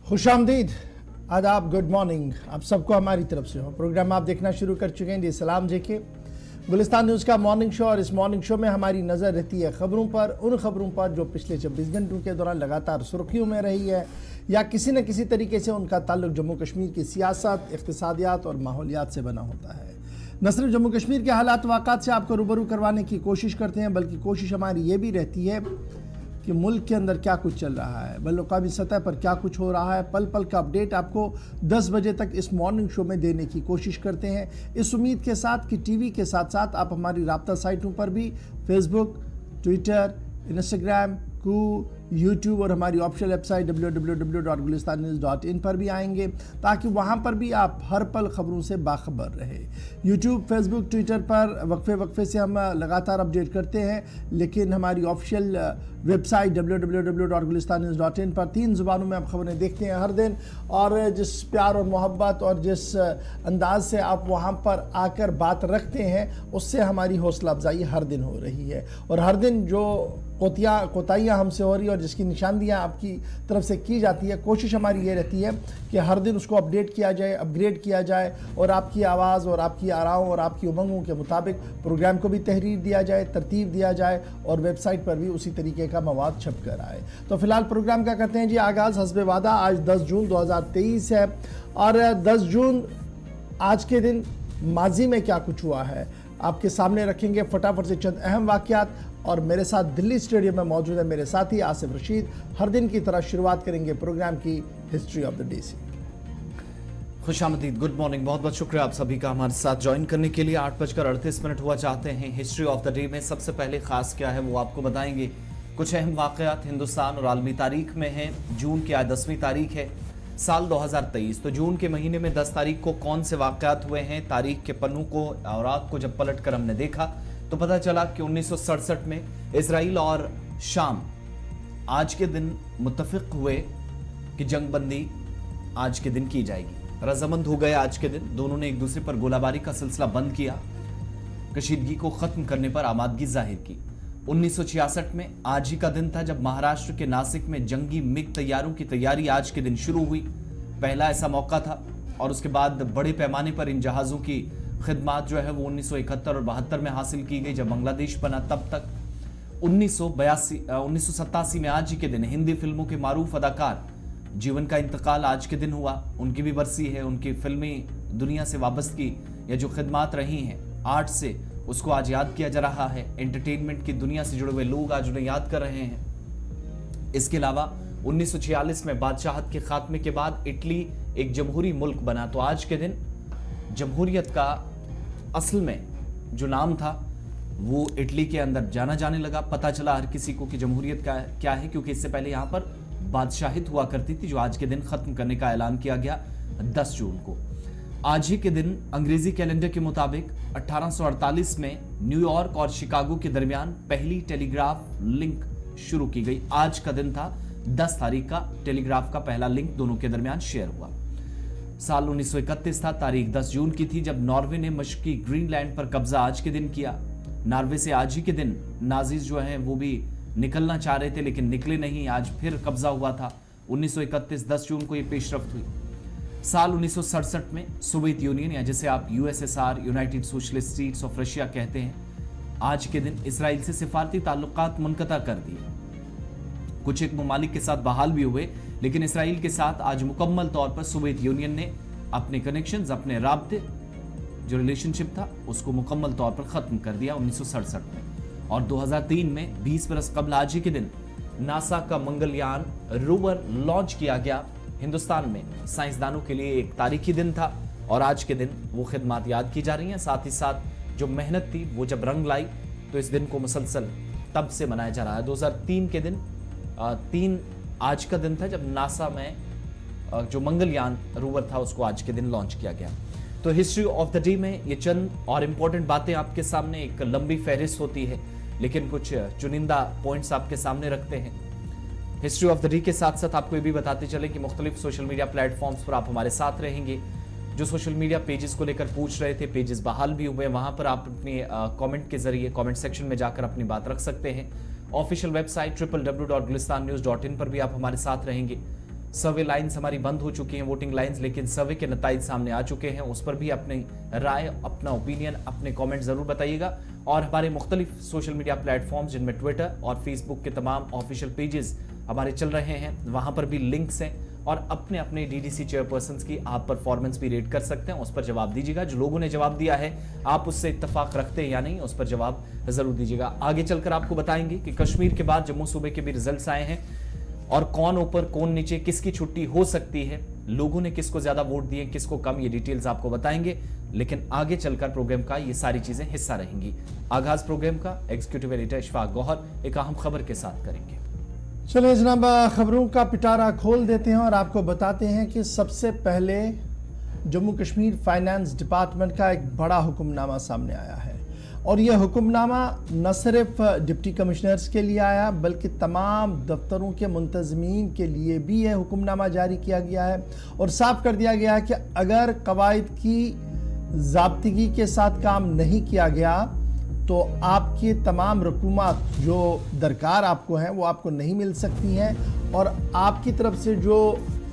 खुशामदीद, आदाब, good morning आप सबको हमारी तरफ से हो। प्रोग्राम आप देखना शुरू कर चुके हैं जी सलाम जेके गुलिस्तान न्यूज़ का मॉर्निंग शो। और इस मॉर्निंग शो में हमारी नज़र रहती है खबरों पर, उन खबरों पर जो पिछले 24 घंटों के दौरान लगातार सुर्खियों में रही है या किसी न किसी तरीके से उनका ताल्लुक जम्मू कश्मीर की सियासत, इक़्तिसादियात और माहौलियात से बना होता है। न सिर्फ जम्मू कश्मीर के हालात वाक़ात से आपको रूबरू करवाने की कोशिश करते हैं, बल्कि कोशिश हमारी ये भी रहती है कि मुल्क के अंदर क्या कुछ चल रहा है, बैनुल-अक़वामी सतह पर क्या कुछ हो रहा है। पल पल का अपडेट आपको 10 बजे तक इस मॉर्निंग शो में देने की कोशिश करते हैं, इस उम्मीद के साथ कि टीवी के साथ साथ आप हमारी राब्ता साइटों पर भी, फेसबुक, ट्विटर, इंस्टाग्राम, यूट्यूब और हमारी ऑफिशियल वेबसाइट www.gulistannews.in पर भी आएंगे, ताकि वहाँ पर भी आप हर पल खबरों से बाखबर रहे। यूट्यूब, फेसबुक, ट्विटर पर वक्फे से हम लगातार अपडेट करते हैं, लेकिन हमारी ऑफिशियल वेबसाइट www.gulistannews.in पर 3 ज़ुबानों में आप खबरें देखते हैं हर दिन। और जिस प्यार और मोहब्बत और जिस अंदाज से आप वहाँ पर आकर बात रखते हैं, उससे हमारी हौसला अफजाई हर दिन हो रही है। और हर दिन जो कोताहियाँ हमसे हो रही है और जिसकी निशानदियाँ आपकी तरफ से की जाती है, कोशिश हमारी ये रहती है कि हर दिन उसको अपडेट किया जाए, अपग्रेड किया जाए और आपकी आवाज़ और आपकी आराओं और आपकी उमंगों के मुताबिक प्रोग्राम को भी तहरीर दिया जाए, तरतीब दिया जाए और वेबसाइट पर भी उसी तरीके का मवाद छप कर आए। तो फिलहाल प्रोग्राम का करते हैं जी आगाज़ हस्बे वादा। आज 10 जून 2023 है और 10 जून आज के दिन माजी में क्या कुछ हुआ है आपके सामने रखेंगे फटाफट से चंद अहम वाक़यात। और मेरे साथ दिल्ली स्टेडियम में मौजूद है मेरे साथी आसिफ रशीद। हर दिन की तरह शुरुआत करेंगे प्रोग्राम की हिस्ट्री ऑफ द डे से। खुशामदीद, गुड मॉर्निंग, बहुत बहुत शुक्रिया आप सभी का हमारे साथ ज्वाइन करने के लिए। 8:38 हुआ चाहते हैं। हिस्ट्री ऑफ द डे में सबसे पहले खास क्या है वो आपको बताएंगे। कुछ अहम वाक़यात हिंदुस्तान और आलमी तारीख में हैं। जून की आज 10वीं तारीख है, साल 2023। तो जून के महीने में 10 तारीख को कौन से वाक़यात हुए हैं, तारीख के पन्नों को और रात को जब पलट कर हमने देखा तो पता चला कि 1967 में इसराइल और शाम आज के दिन मुत्तफ़िक़ हुए कि जंगबंदी आज के दिन की जाएगी। रजामंद हो गए आज के दिन। दोनों ने एक दूसरे पर गोलाबारी का सिलसिला बंद किया, कशीदगी को ख़त्म करने पर आमादगी जाहिर की। 1966 में आज ही का दिन था जब महाराष्ट्र के नासिक में जंगी मिग तैयारों की तैयारी आज के दिन शुरू हुई। पहला ऐसा मौका था और उसके बाद बड़े पैमाने पर इन जहाज़ों की खिदमात जो है वो 1971 और 72 में हासिल की गई जब बांग्लादेश बना। तब तक 1987 में आज ही के दिन हिंदी फिल्मों के मारूफ अदाकार जीवन का इंतकाल आज के दिन हुआ। उनकी भी बरसी है। उनकी फिल्मी दुनिया से वाबस्तगी या जो खिदमात रही हैं आर्ट से, उसको आज याद किया जा रहा है। एंटरटेनमेंट की दुनिया से जुड़े हुए लोग आज उन्हें याद कर रहे हैं। इसके अलावा 1946 में बादशाहत के खात्मे के बाद इटली एक जमहूरी मुल्क बना। तो आज के दिन जमहूरियत का असल में जो नाम था वो इटली के अंदर जाना जाने लगा। पता चला हर किसी को कि जमहूरियत का क्या है, क्योंकि इससे पहले यहाँ पर बादशाहित हुआ करती थी, जो आज के दिन खत्म करने का ऐलान किया गया 10 जून को। आज ही के दिन अंग्रेजी कैलेंडर के मुताबिक 1848 में न्यूयॉर्क और शिकागो के दरमियान पहली टेलीग्राफ लिंक शुरू की गई। आज का दिन था 10 तारीख का टेलीग्राफ का पहला लिंक दोनों के दरमियान शेयर हुआ। साल 1931 था, तारीख 10 जून की थी जब नॉर्वे ने मशरकी ग्रीनलैंड पर कब्जा आज के दिन किया। नॉर्वे से आज ही के दिन नाजीज जो हैं वो भी निकलना चाह रहे थे लेकिन निकले नहीं, आज फिर कब्जा हुआ था। 1931 10 जून को ये पेशरफ्त हुई। साल 1967 में सोवियत यूनियन या जिसे आप USSR, United socialist states of Russia कहते हैं, आज के दिन इसराइल से सिफारती ताल्लुकात मुनक़ता कर दिए। कुछ एक ममालिक के साथ बहाल भी हुए, लेकिन इसराइल के साथ आज मुकम्मल तौर पर सोवियत यूनियन ने अपने कनेक्शंस, अपने राब्ते, जो रिलेशनशिप था उसको मुकम्मल तौर पर ख़त्म कर दिया 1967 में। और 2003 में 20 बरस कबल आज ही के दिन नासा का मंगलयान रोवर लॉन्च किया गया। हिंदुस्तान में साइंसदानों के लिए एक तारीखी दिन था और आज के दिन वो खिदमात याद की जा रही हैं। साथ ही साथ जो मेहनत थी वो जब रंग लाई तो इस दिन को मुसलसल तब से मनाया जा रहा है। 2003 के दिन 3 आज का दिन था जब नासा में जो मंगलयान रोवर था उसको आज के दिन लॉन्च किया गया। तो हिस्ट्री ऑफ द डे में ये चंद और इम्पोर्टेंट बातें आपके सामने, एक लंबी फहरिस्त होती है लेकिन कुछ चुनिंदा पॉइंट्स आपके सामने रखते हैं। हिस्ट्री ऑफ द डे के साथ साथ आपको ये भी बताते चले कि मुख्तलिफ सोशल मीडिया प्लेटफॉर्म्स पर आप हमारे साथ रहेंगे। जो सोशल मीडिया पेजेस को लेकर पूछ रहे थे, पेजेस बहाल भी हुए, वहां पर आप अपने कमेंट के जरिए कमेंट सेक्शन में जाकर अपनी बात रख सकते हैं। ऑफिशियल वेबसाइट www.gulistannews.in पर भी आप हमारे साथ रहेंगे। सर्वे लाइन्स हमारी बंद हो चुकी हैं, वोटिंग लाइन्स, लेकिन सर्वे के नतीजे सामने आ चुके हैं। उस पर भी अपनी राय, अपना ओपिनियन, अपने कमेंट जरूर बताइएगा। और हमारे मुख्तलिफ सोशल मीडिया प्लेटफॉर्म्स जिनमें ट्विटर और फेसबुक के तमाम ऑफिशियल पेजेस हमारे चल रहे हैं, वहां पर भी लिंक्स हैं और अपने अपने डीडीसी चेयरपर्सन की आप परफॉर्मेंस भी रेट कर सकते हैं। उस पर जवाब दीजिएगा। जो लोगों ने जवाब दिया है आप उससे इत्तेफाक रखते हैं या नहीं, उस पर जवाब जरूर दीजिएगा। आगे चलकर आपको बताएंगे कि कश्मीर के बाद जम्मू सूबे के भी रिजल्ट्स आए हैं और कौन ऊपर कौन नीचे, किसकी छुट्टी हो सकती है, लोगों ने किसको ज्यादा वोट दिए, किसको कम, ये डिटेल्स आपको बताएंगे। लेकिन आगे चलकर प्रोग्राम का ये सारी चीजें हिस्सा रहेंगी। आगाज प्रोग्राम का एग्जीक्यूटिव एडिटर इशफाक गौहर एक अहम खबर के साथ करेंगे। चलिए जनाब, खबरों का पिटारा खोल देते हैं और आपको बताते हैं कि सबसे पहले जम्मू कश्मीर फाइनेंस डिपार्टमेंट का एक बड़ा हुक्मनामा सामने आया है। और यह हुक्मनामा न सिर्फ डिप्टी कमिश्नर्स के लिए आया बल्कि तमाम दफ्तरों के मुंतजमीन के लिए भी यह हुक्मनामा जारी किया गया है और साफ कर दिया गया है कि अगर कवायद की ज़ाब्तगी के साथ काम नहीं किया गया तो आपकी तमाम रकूमात जो दरकार आपको हैं वो आपको नहीं मिल सकती हैं और आपकी तरफ से जो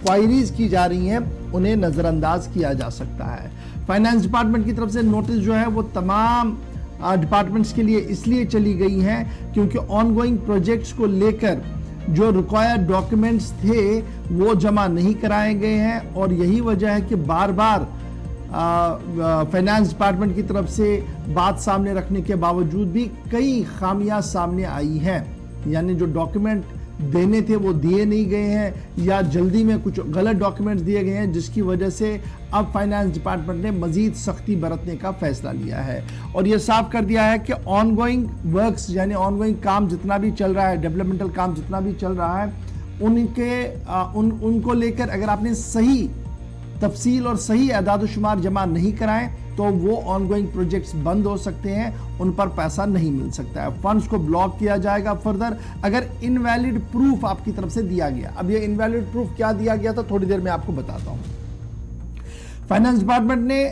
क्वायरीज की जा रही हैं उन्हें नज़रअंदाज किया जा सकता है। फाइनेंस डिपार्टमेंट की तरफ से नोटिस जो है वो तमाम डिपार्टमेंट्स के लिए इसलिए चली गई हैं क्योंकि ऑनगोइंग प्रोजेक्ट्स को लेकर जो रिक्वायर्ड डॉक्यूमेंट्स थे वो जमा नहीं कराए गए हैं और यही वजह है कि बार बार फाइनेंस डिपार्टमेंट की तरफ से बात सामने रखने के बावजूद भी कई खामियां सामने आई हैं। यानी जो डॉक्यूमेंट देने थे वो दिए नहीं गए हैं या जल्दी में कुछ गलत डॉक्यूमेंट्स दिए गए हैं, जिसकी वजह से अब फाइनेंस डिपार्टमेंट ने मजीद सख्ती बरतने का फैसला लिया है और ये साफ कर दिया है कि ऑनगोइंग वर्क्स यानी ऑनगोइंग काम जितना भी चल रहा है, डेवलपमेंटल काम जितना भी चल रहा है, उनको लेकर अगर आपने सही तफसील और सही अदाद शुमार जमा नहीं कराएं तो वो ऑनगोइंग प्रोजेक्ट्स बंद हो सकते हैं, उन पर पैसा नहीं मिल सकता है, फंड्स को ब्लॉक किया जाएगा फर्दर अगर इनवैलिड प्रूफ आपकी तरफ से दिया गया। अब ये इनवैलिड प्रूफ क्या दिया गया था थोड़ी देर में आपको बताता हूं। फाइनेंस डिपार्टमेंट ने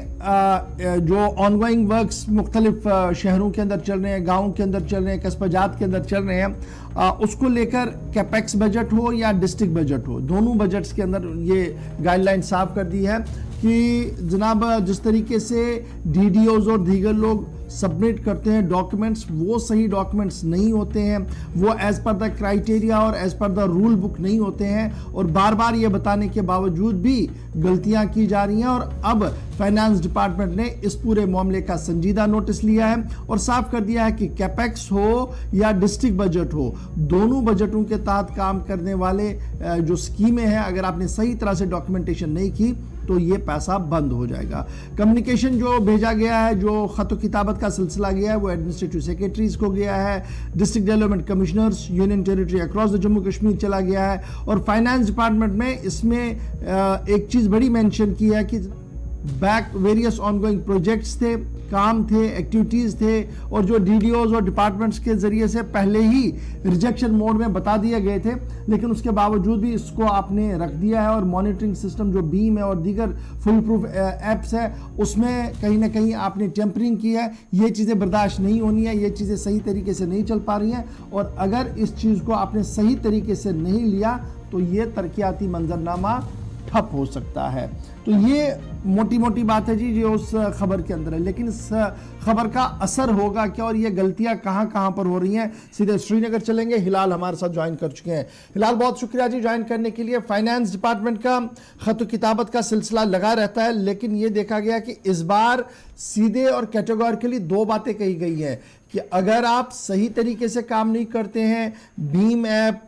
जो ऑनगोइंग वर्क्स मुख्तलिफ शहरों के अंदर चल रहे हैं, गाँव के अंदर चल रहे हैं, कस्बाजात के अंदर चल रहे हैं, उसको लेकर कैपेक्स बजट हो या डिस्ट्रिक्ट बजट हो, दोनों बजट्स के अंदर ये गाइडलाइन साफ कर दी है कि जनाब जिस तरीके से डीडीओज और दीगर लोग सबमिट करते हैं डॉक्यूमेंट्स वो सही डॉक्यूमेंट्स नहीं होते हैं, वो एज पर द क्राइटेरिया और as per the rule book नहीं होते हैं और बार बार ये बताने के बावजूद भी गलतियां की जा रही हैं। और अब फाइनेंस डिपार्टमेंट ने इस पूरे मामले का संजीदा नोटिस लिया है और साफ कर दिया है कि कैपेक्स हो या डिस्ट्रिक्ट बजट हो, दोनों बजटों के तहत काम करने वाले जो स्कीमें हैं अगर आपने सही तरह से डॉक्यूमेंटेशन नहीं की तो ये पैसा बंद हो जाएगा। कम्युनिकेशन जो भेजा गया है, जो खत किताबत का सिलसिला गया है वो एडमिनिस्ट्रेटिव सेक्रेटरीज को गया है, district development commissioners union territory across the Jammu Kashmir चला गया है और फाइनेंस डिपार्टमेंट में इसमें एक चीज़ बड़ी मेंशन की है कि बैक वेरियस ऑनगोइंग प्रोजेक्ट्स थे, काम थे, एक्टिविटीज़ थे और जो डीडीओज और डिपार्टमेंट्स के ज़रिए से पहले ही रिजेक्शन मोड में बता दिए गए थे, लेकिन उसके बावजूद भी इसको आपने रख दिया है और मॉनिटरिंग सिस्टम जो बीम है और दीगर फुल प्रूफ ऐप्स है उसमें कहीं ना कहीं आपने टेम्परिंग की है। ये चीज़ें बर्दाश्त नहीं होनी है, ये चीज़ें सही तरीके से नहीं चल पा रही हैं और अगर इस चीज़ को आपने सही तरीके से नहीं लिया तो ये तरक्याती मंजरनामा ठप हो सकता है। तो ये मोटी मोटी बात है जी जो उस खबर के अंदर है, लेकिन इस खबर का असर होगा क्या और ये गलतियां कहां कहां पर हो रही हैं। सीधे श्रीनगर चलेंगे, हिलाल हमारे साथ ज्वाइन कर चुके हैं। हिलाल, बहुत शुक्रिया जी ज्वाइन करने के लिए। फाइनेंस डिपार्टमेंट का खत किताबत का सिलसिला लगा रहता है, लेकिन ये देखा गया कि इस बार सीधे और कैटेगोरिकली दो बातें कही गई हैं कि अगर आप सही तरीके से काम नहीं करते हैं, beam app,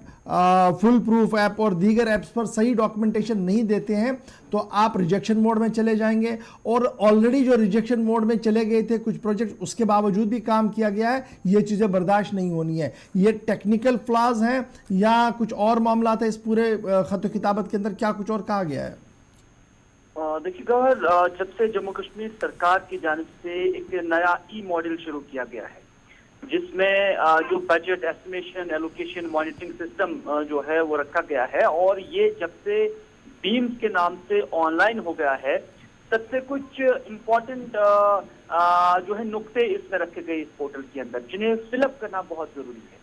full proof app और दीगर ऐप्स पर सही डॉक्यूमेंटेशन नहीं देते हैं तो आप रिजेक्शन मोड में चले जाएंगे और ऑलरेडी जो रिजेक्शन मोड में चले गए थे कुछ प्रोजेक्ट उसके बावजूद भी काम किया गया है, ये चीज़ें बर्दाश्त नहीं होनी है। ये टेक्निकल फ्लॉज हैं या कुछ और मामला था इस पूरे खत किताबत के अंदर, क्या कुछ और कहा गया है? देखिए गौहर, जब से जम्मू कश्मीर सरकार की जानिब से एक नया ई मॉडल शुरू किया गया है जिसमें जो budget estimation, allocation, monitoring system जो है वो रखा गया है और ये जब से बीम्स के नाम से ऑनलाइन हो गया है तब से कुछ इम्पोर्टेंट जो है नुक्ते इसमें रखे गए इस पोर्टल के अंदर जिन्हें फिलअप करना बहुत जरूरी है।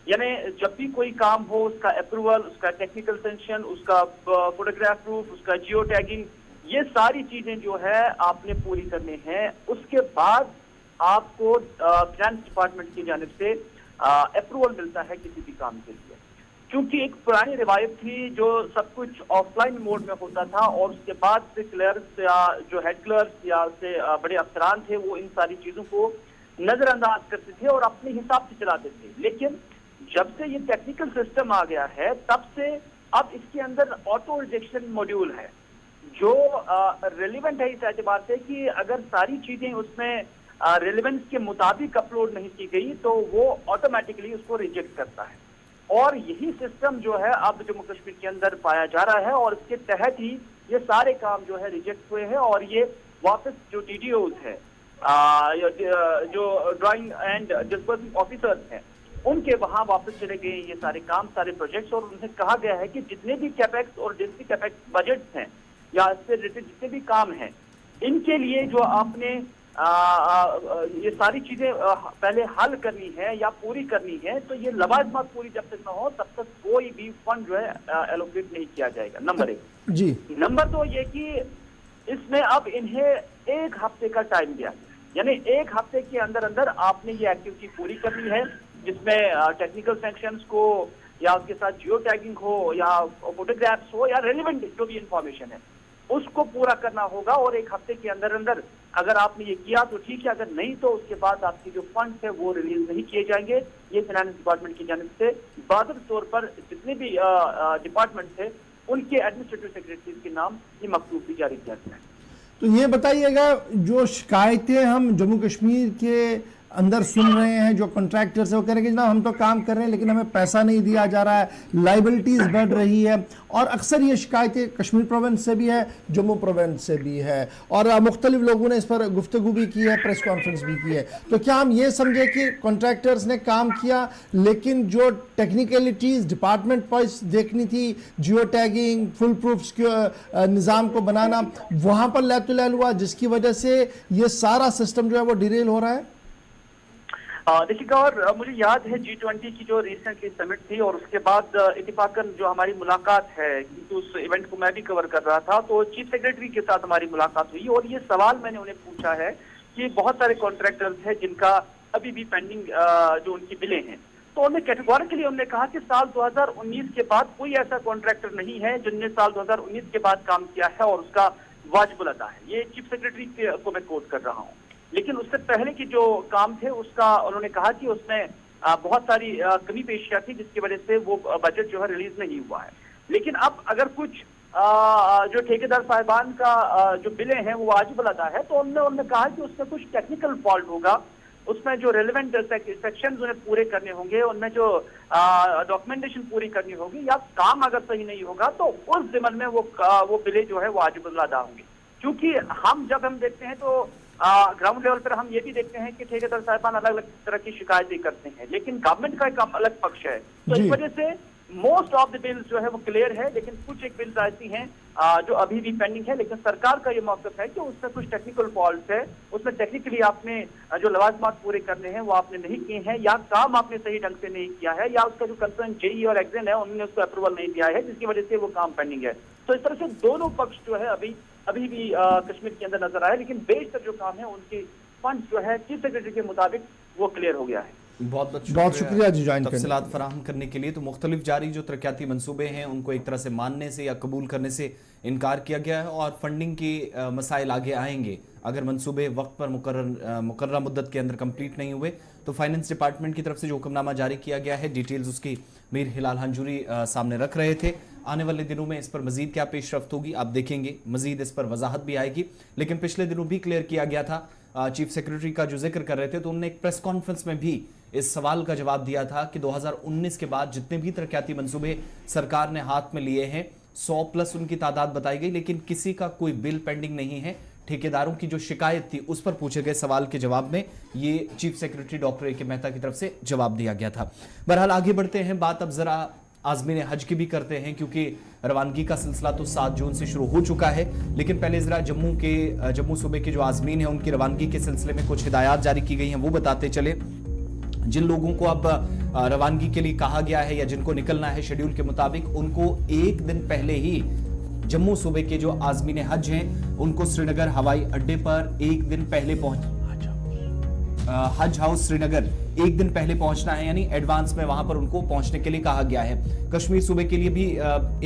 यानी जब भी कोई काम हो, उसका अप्रूवल, उसका टेक्निकल सेंक्शन, उसका फोटोग्राफ प्रूफ, उसका जियो टैगिंग, ये सारी चीजें जो है आपने पूरी करनी है। उसके बाद आपको फाइनेंस डिपार्टमेंट की जानिब से अप्रूवल मिलता है किसी भी काम के लिए। क्योंकि एक पुरानी रिवायत थी जो सब कुछ ऑफलाइन मोड में होता था और उसके बाद से क्लर्क्स या जो हेड क्लर्क्स या से बड़े अफसरान थे वो इन सारी चीजों को नजरअंदाज करते थे और अपने हिसाब से चलाते थे। लेकिन जब से ये टेक्निकल सिस्टम आ गया है तब से अब इसके अंदर ऑटो रिजेक्शन मॉड्यूल है जो रेलिवेंट है इस एतबार से कि अगर सारी चीजें उसमें रेलिवेंस के मुताबिक अपलोड नहीं की गई तो वो ऑटोमेटिकली उसको रिजेक्ट करता है। और यही सिस्टम जो है अब जम्मू कश्मीर के अंदर पाया जा रहा है और इसके तहत ही ये सारे काम जो है रिजेक्ट हुए हैं और ये वापस जो DDOs है जो ड्राइंग एंड डिस्बर्सिंग ऑफिसर्स हैं उनके वहां वापस चले गए ये सारे काम, सारे प्रोजेक्ट्स। और उन्हें कहा गया है कि जितने भी कैपेक्स और डिस्ट्रिक्ट कैपेक्स बजट्स हैं या इससे रिलेटेड जितने भी काम हैं इनके लिए जो आपने ये सारी चीजें पहले हल करनी है या पूरी करनी है तो ये लवाजमात पूरी जब तक ना हो तब तक कोई भी फंड जो है एलोकेट नहीं किया जाएगा। नंबर 1 जी। नंबर 2 ये कि इसमें अब इन्हें 1 हफ्ते का टाइम दिया, यानी 1 हफ्ते के अंदर अंदर आपने ये एक्टिविटी पूरी करनी है जिसमें टेक्निकल सैंक्शंस को या उसके साथ जियो टैगिंग हो या फोटोग्राफ्स हो या रेलिवेंट जो भी इंफॉर्मेशन है उसको पूरा करना होगा। और 1 हफ्ते के अंदर अंदर अगर आपने ये किया तो ठीक है, अगर नहीं तो उसके बाद आपके जो फंड्स है वो रिलीज नहीं किए जाएंगे। ये फाइनेंस डिपार्टमेंट की जानिब से बादल तौर पर जितने भी डिपार्टमेंट थे उनके एडमिनिस्ट्रेटिव सेक्रेटरीज के नाम ये मकतूब भी जारी किया गया है। तो ये बताइएगा जो शिकायतें हम जम्मू कश्मीर के अंदर सुन रहे हैं, जो कॉन्ट्रैक्टर्स है वो कह रहे हैं कि ना हम तो काम कर रहे हैं लेकिन हमें पैसा नहीं दिया जा रहा है, लाइबिलिटीज बढ़ रही है। और अक्सर ये शिकायतें कश्मीर प्रोविंस से भी है, जम्मू प्रोविंस से भी है और मुख्तलिफ लोगों ने इस पर गुफ्तगू भी की है, प्रेस कॉन्फ्रेंस भी की है। तो क्या हम ये समझे कि कॉन्ट्रैक्टर्स ने काम किया लेकिन जो टेक्निकलिटीज डिपार्टमेंट वाइज देखनी थी, जियो टैगिंग, फुल प्रूफ्स के निज़ाम को बनाना, वहाँ पर लैतुलैल हुआ जिसकी वजह से ये सारा सिस्टम जो है वो डिरेल हो रहा है? देखिएगा, और मुझे याद है G20 की जो रिसेंटली समिट थी और उसके बाद इत्तेफाकन जो हमारी मुलाकात है, क्योंकि उस इवेंट को मैं भी कवर कर रहा था, तो चीफ सेक्रेटरी के साथ हमारी मुलाकात हुई और ये सवाल मैंने उन्हें पूछा है कि बहुत सारे कॉन्ट्रैक्टर्स हैं जिनका अभी भी पेंडिंग जो उनकी बिलें हैं, तो उन्हें कैटेगोरिकली उन्होंने कहा कि साल 2019 के बाद कोई ऐसा कॉन्ट्रैक्टर नहीं है जिनने साल 2019 के बाद काम किया है और उसका वाजिब अदा है। ये चीफ सेक्रेटरी को मैं कोट कर रहा हूँ। लेकिन उससे पहले की जो काम थे उसका उन्होंने कहा कि उसमें बहुत सारी कमी पेशियां थी जिसकी वजह से वो बजट जो है रिलीज नहीं हुआ है। लेकिन अब अगर कुछ जो ठेकेदार साहिबान का जो बिलें हैं वो वाजिब अदा है तो उन्होंने कहा कि उसमें कुछ टेक्निकल फॉल्ट होगा, उसमें जो रेलिवेंट सेक्शंस उन्हें पूरे करने होंगे, उनमें जो डॉक्यूमेंटेशन पूरी करनी होगी, या काम अगर सही नहीं होगा तो उस जिम्मन में वो बिलें जो है वो वाजिब अदा होंगी। क्योंकि जब हम देखते हैं तो ग्राउंड लेवल पर हम ये भी देखते हैं कि ठेकेदार साहिबान अलग अलग तरह की शिकायतें करते हैं, लेकिन गवर्नमेंट का एक अलग पक्ष है। तो इस वजह से मोस्ट ऑफ द बिल्स जो है वो क्लियर है, लेकिन कुछ एक बिल्स ऐसी हैं जो अभी भी पेंडिंग है। लेकिन सरकार का ये मौक़िफ़ है कि उसमें कुछ टेक्निकल फॉल्ट है, उसमें टेक्निकली आपने जो लवाजमात पूरे करने हैं वो आपने नहीं किए हैं, या काम आपने सही ढंग से नहीं किया है, या उसका जो कंसर्न जेई और एग्जेन है उन्होंने उसको अप्रूवल नहीं दिया है, जिसकी वजह से वो काम पेंडिंग है। तो इस तरह से दोनों पक्ष जो है अभी भी कश्मीर के अंदर नजर आए, लेकिन बेशतर जो काम है उनके फंड जो है चीफ सेक्रेटरी के मुताबिक वो क्लियर हो गया है। बहुत शुक्रिया जी ज्वाइन तफसीलात फराहम करने के लिए। तो मुख्तलिफ जारी जो तरक्याती मंसूबे हैं उनको एक तरह से मानने से या कबूल करने से इनकार किया गया है और फंडिंग के मसाइल आगे आएंगे। अगर मंसूबे वक्त पर मुकर्रर मुद्दत के अंदर कंप्लीट नहीं हुए तो फाइनेंस डिपार्टमेंट की तरफ से जो हुक्मनामा जारी किया गया है, डिटेल्स उसकी मीर हिलाल हंजूरी सामने रख रहे थे। आने वाले दिनों में इस पर मजीद क्या पेशरफ्त होगी आप देखेंगे, मजीद इस पर वजाहत भी आएगी। लेकिन पिछले दिनों भी क्लियर किया गया था, चीफ सेक्रेटरी का जो जिक्र कर रहे थे तो उन्होंने एक प्रेस कॉन्फ्रेंस में भी इस सवाल का जवाब दिया था कि 2019 के बाद जितने भी तरक्याती मंसूबे सरकार ने हाथ में लिए हैं 100+ उनकी तादाद बताई गई, लेकिन किसी का कोई बिल पेंडिंग नहीं है। ठेकेदारों की जो शिकायत थी उस पर पूछे गए सवाल के जवाब में ये चीफ सेक्रेटरी डॉक्टर ए के मेहता की तरफ से जवाब दिया गया था। बहरहाल आगे बढ़ते हैं, बात अब जरा आज़मीन हज की भी करते हैं, क्योंकि रवानगी का सिलसिला तो 7 जून से शुरू हो चुका है। लेकिन पहले जरा जम्मू सूबे के जो आज़मीन हैं उनकी रवानगी के सिलसिले में कुछ हिदायत जारी की गई हैं वो बताते चले। जिन लोगों को अब रवानगी के लिए कहा गया है या जिनको निकलना है शेड्यूल के मुताबिक, उनको एक दिन पहले ही जम्मू सूबे के जो आज़मीन हज हैं उनको श्रीनगर हवाई अड्डे पर एक दिन पहले हज हाउस श्रीनगर एक दिन पहले पहुंचना है, यानी एडवांस में वहां पर उनको पहुंचने के लिए कहा गया है। कश्मीर सूबे के लिए भी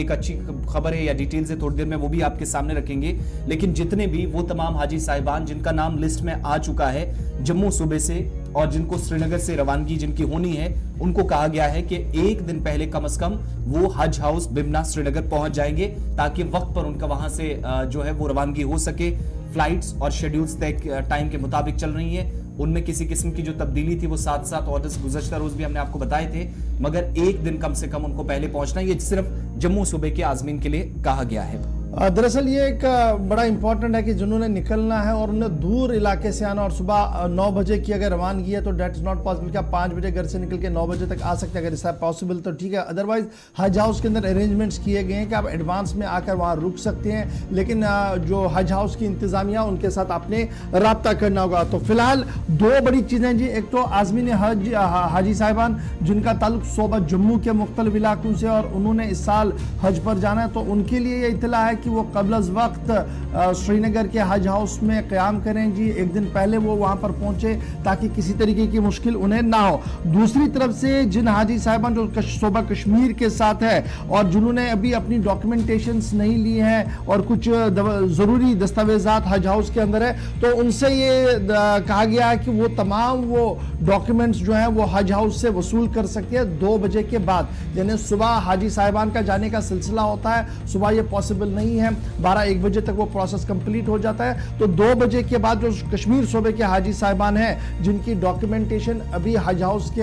एक अच्छी खबर है या डिटेल्स है, थोड़ी देर में वो भी आपके सामने रखेंगे। लेकिन जितने भी वो तमाम हाजी साहिबान जिनका नाम लिस्ट में आ चुका है जम्मू सूबे से और जिनको श्रीनगर से रवानगी जिनकी होनी है, उनको कहा गया है कि एक दिन पहले कम से कम वो हज हाउस बिमना श्रीनगर पहुंच जाएंगे ताकि वक्त पर उनका वहां से जो है वो रवानगी हो सके। फ्लाइट्स और शेड्यूल्स तय टाइम के मुताबिक चल रही हैं, उनमें किसी किस्म की जो तब्दीली थी वो 7-7 ऑर्डर्स गुज़श्ता रोज भी हमने आपको बताए थे, मगर एक दिन कम से कम उनको पहले पहुंचना, ये सिर्फ जम्मू सूबे के आज़मीन के लिए कहा गया है। दरअसल ये एक बड़ा इंपॉर्टेंट है कि जिन्होंने निकलना है और उन्हें दूर इलाके से आना और सुबह 9 बजे की अगर रवानगी है तो डेट इज़ नॉट पॉसिबल कि आप 5 बजे घर से निकल के 9 बजे तक आ सकते हैं। अगर ऐसा पॉसिबल तो ठीक है, अदरवाइज हज हाउस के अंदर अरेंजमेंट्स किए गए हैं कि आप एडवांस में आकर वहाँ रुक सकते हैं, लेकिन जो हज हाउस की इंतज़ामिया उनके साथ आपने रब्ता करना होगा। तो फिलहाल 2 बड़ी चीज़ें जी, एक तो आज़मीन हज हाजी साहिबान जिनका ताल्लुक सूबा जम्मू के मुख्तलिफ इलाकों से और उन्होंने इस साल हज पर जाना है, तो उनके लिए ये इतला है कि वो कबल अज़ वक्त श्रीनगर के हज हाउस में क़याम करें जी, एक दिन पहले वो वहाँ पर पहुँचे ताकि किसी तरीके की मुश्किल उन्हें ना हो। दूसरी तरफ से जिन हाजी साहिबान जो सूबा कश्मीर के साथ है और जिन्होंने अभी अपनी डॉक्यूमेंटेशंस नहीं ली हैं और कुछ ज़रूरी दस्तावेज़ात हज हाउस के अंदर है, तो उनसे ये कहा गया है कि वो तमाम वो डॉक्यूमेंट्स जो हैं वो हज हाउस से वसूल कर सकते हैं 2 बजे के बाद। यानी सुबह हाजी साहिबान का जाने का सिलसिला होता है, सुबह ये पॉसिबल नहीं है, 12-1 बजे तक वो प्रोसेस कंप्लीट हो जाता है। तो 2 बजे के बाद जो कश्मीर सूबे के हाजी साहिबान हैं जिनकी डॉक्यूमेंटेशन अभी हज हाउस के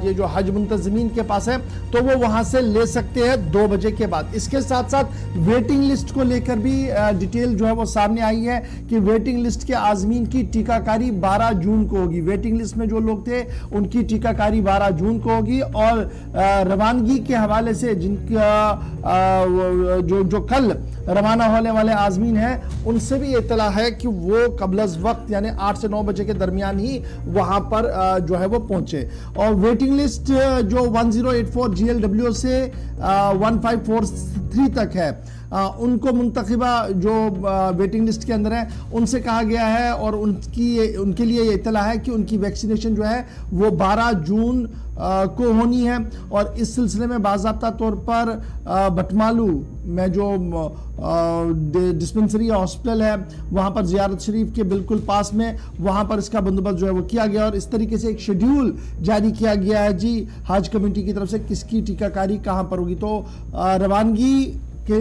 ये जो हज मुंतज़मीन के पास है, तो वो वहां से ले सकते हैं 2 बजे के बाद। इसके साथ साथ वेटिंग लिस्ट को लेकर भी डिटेल जो है वो सामने आई है कि वेटिंग लिस्ट के आज़मीन की टीकाकारी 12 जून को होगी। वेटिंग लिस्ट में जो लोग थे उनकी टीकाकारी 12 जून को होगी और रवानगी के हवाले से जिनका जो कल रवाना होने वाले आज़मीन हैं उनसे भी इत्तला है कि वो कबल वक्त यानी 8 से 9 बजे के दरमियान ही वहां पर जो है वो पहुंचे। और वेटिंग लिस्ट जो 1084 GLW से 1543 तक है, उनको मुंतखबा जो वेटिंग लिस्ट के अंदर है उनसे कहा गया है और उनके लिए ये इत्तला है कि उनकी वैक्सीनेशन जो है वो 12 जून को होनी है। और इस सिलसिले में बाज़ाब्ता तौर पर बटमालू में जो डिस्पेंसरी हॉस्पिटल है वहाँ पर ज़ियारत शरीफ के बिल्कुल पास में वहाँ पर इसका बंदोबस्त जो है वो किया गया और इस तरीके से एक शेड्यूल जारी किया गया है जी हज कमेटी की तरफ से किसकी टीकाकारी कहाँ पर होगी। तो रवानगी के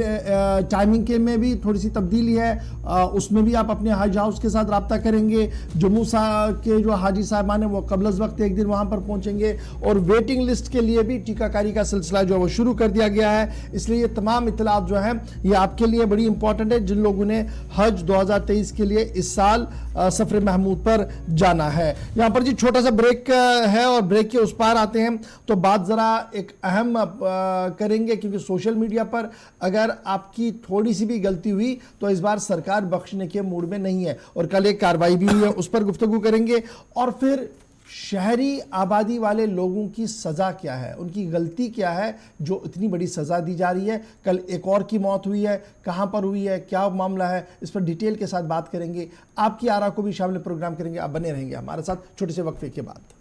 टाइमिंग के में भी थोड़ी सी तब्दीली है, उसमें भी आप अपने हज हाउस के साथ रब्ता करेंगे। जम्मू के जो हाजी साहिबान हैं वो कबल वक्त एक दिन वहाँ पर पहुँचेंगे और वेटिंग लिस्ट के लिए भी टीकाकारी का सिलसिला जो है वो शुरू कर दिया गया है। इसलिए ये तमाम इतलात जो हैं ये आपके लिए बड़ी इंपॉर्टेंट है जिन लोगों ने हज 2023 के लिए इस साल सफ़र महमूद पर जाना है। यहाँ पर जी छोटा सा ब्रेक है और ब्रेक के उस पार आते हैं तो बात ज़रा एक अहम करेंगे क्योंकि सोशल मीडिया पर अगर आपकी थोड़ी सी भी गलती हुई तो इस बार सरकार बख्शने के मूड में नहीं है और कल एक कार्रवाई भी हुई है उस पर गुफ्तगू करेंगे। और फिर शहरी आबादी वाले लोगों की सज़ा क्या है, उनकी गलती क्या है जो इतनी बड़ी सज़ा दी जा रही है। कल एक और की मौत हुई है, कहाँ पर हुई है, क्या मामला है, इस पर डिटेल के साथ बात करेंगे। आपकी आरा को भी शामिल प्रोग्राम करेंगे। आप बने रहेंगे हमारे साथ छोटे से वक्फे के बाद।